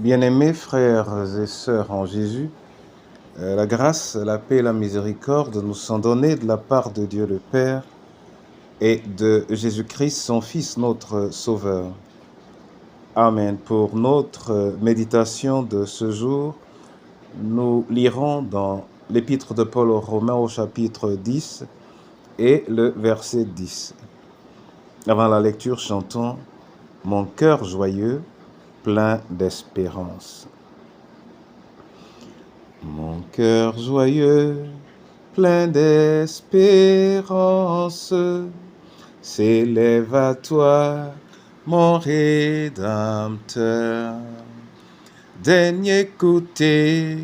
Bien-aimés frères et sœurs en Jésus, la grâce, la paix et la miséricorde nous sont données de la part de Dieu le Père et de Jésus-Christ, son Fils, notre Sauveur. Amen. Pour notre méditation de ce jour, nous lirons dans l'épître de Paul aux Romains au chapitre 10 et le verset 10. Avant la lecture, chantons « Mon cœur joyeux, plein d'espérance ». Mon cœur joyeux, plein d'espérance, s'élève à toi, mon Rédempteur. Daigne écouter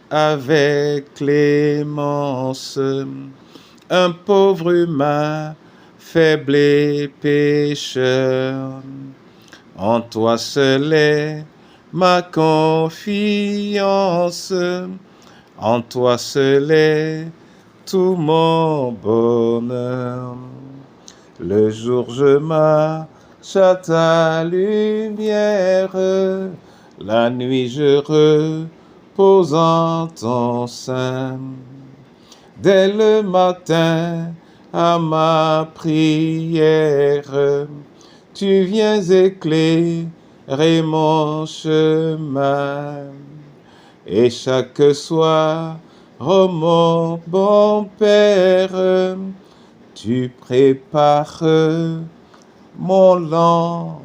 avec clémence un pauvre humain, faible et pécheur. En toi seul est ma confiance, en toi seul est tout mon bonheur. Le jour je marche à ta lumière, la nuit je repose en ton sein. Dès le matin à ma prière, tu viens éclairer mon chemin. Et chaque soir, oh mon bon Père, tu prépares mon lendemain.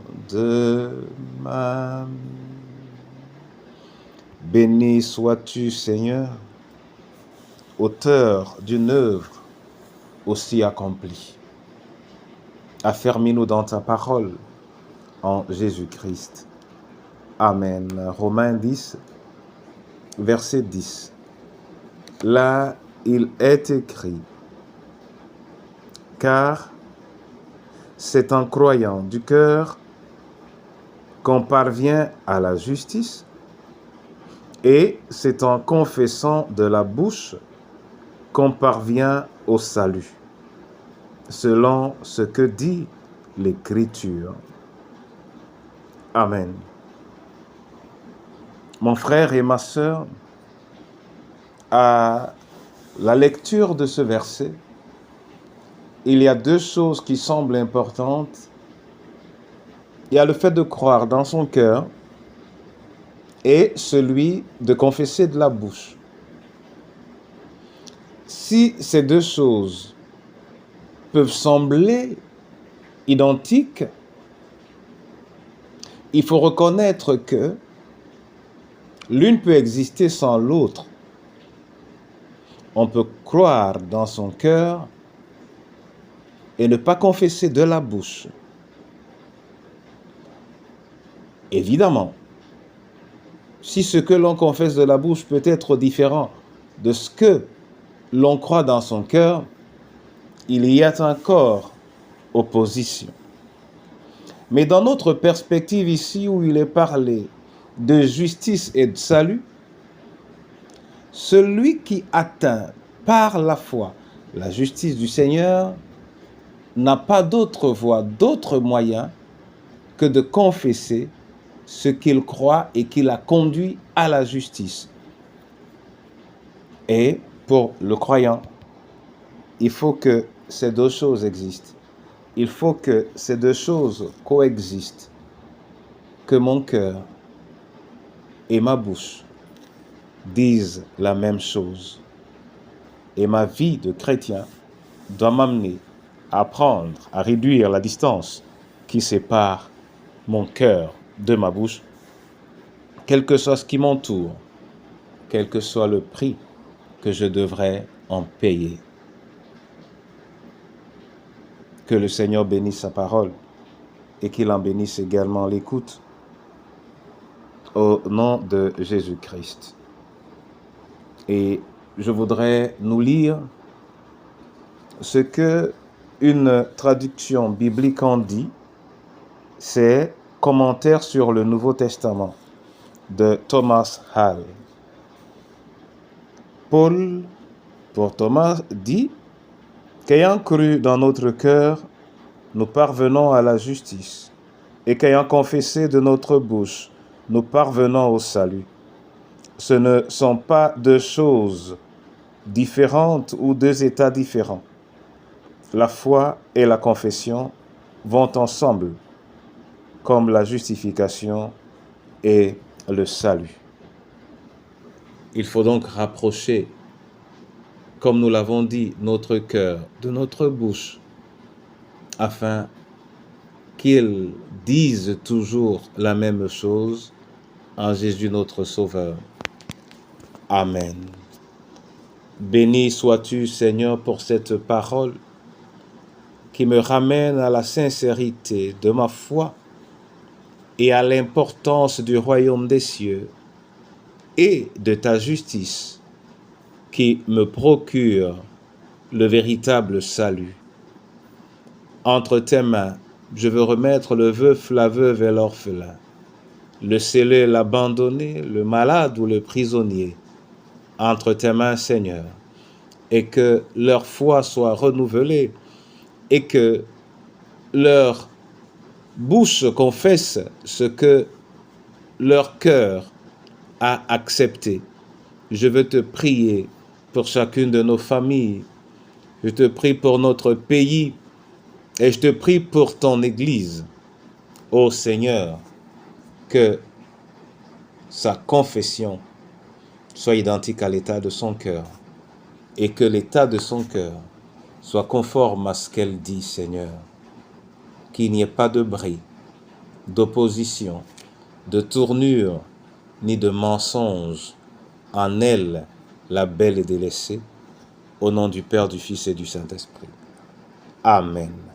Béni sois-tu, Seigneur, auteur d'une œuvre aussi accomplie. Affermis-nous dans ta parole en Jésus-Christ. Amen. Romains 10, verset 10. Là, il est écrit, car c'est en croyant du cœur qu'on parvient à la justice, et c'est en confessant de la bouche qu'on parvient au salut, selon ce que dit l'Écriture. Amen. Mon frère et ma sœur, à la lecture de ce verset, il y a deux choses qui semblent importantes. Il y a le fait de croire dans son cœur et celui de confesser de la bouche. Si ces deux choses peuvent sembler identiques, il faut reconnaître que l'une peut exister sans l'autre. On peut croire dans son cœur et ne pas confesser de la bouche. Évidemment, si ce que l'on confesse de la bouche peut être différent de ce que l'on croit dans son cœur, il y a encore opposition. Mais dans notre perspective ici où il est parlé de justice et de salut, celui qui atteint par la foi la justice du Seigneur n'a pas d'autre voie, d'autre moyen que de confesser ce qu'il croit et qui l'a conduit à la justice. Et pour le croyant, il faut que ces deux choses existent. Il faut que ces deux choses coexistent. Que mon cœur et ma bouche disent la même chose. Et ma vie de chrétien doit m'amener à apprendre à réduire la distance qui sépare mon cœur de ma bouche, quel que soit ce qui m'entoure, quel que soit le prix que je devrais en payer. Que le Seigneur bénisse sa parole et qu'il en bénisse également l'écoute. Au nom de Jésus-Christ. Et je voudrais nous lire ce que une traduction biblique en dit, c'est Commentaire sur le Nouveau Testament de Thomas Hall. Paul, pour Thomas, dit qu'ayant cru dans notre cœur, nous parvenons à la justice, et qu'ayant confessé de notre bouche nous parvenons au salut. Ce ne sont pas deux choses différentes ou deux états différents. La foi et la confession vont ensemble, comme la justification et le salut. Il faut donc rapprocher, comme nous l'avons dit, notre cœur de notre bouche, afin qu'il dise toujours la même chose en Jésus notre Sauveur. Amen. Béni sois-tu, Seigneur, pour cette parole qui me ramène à la sincérité de ma foi et à l'importance du royaume des cieux et de ta justice qui me procure le véritable salut. Entre tes mains, je veux remettre le veuf, la veuve et l'orphelin, le scellé, l'abandonné, le malade ou le prisonnier, entre tes mains, Seigneur, et que leur foi soit renouvelée et que leur bouche confesse ce que leur cœur a accepté. Je veux te prier pour chacune de nos familles. Je te prie pour notre pays et je te prie pour ton Église. Ô Seigneur, que sa confession soit identique à l'état de son cœur et que l'état de son cœur soit conforme à ce qu'elle dit, Seigneur. Qu'il n'y ait pas de bris, d'opposition, de tournure, ni de mensonge en elle, la belle et délaissée, au nom du Père, du Fils et du Saint-Esprit. Amen.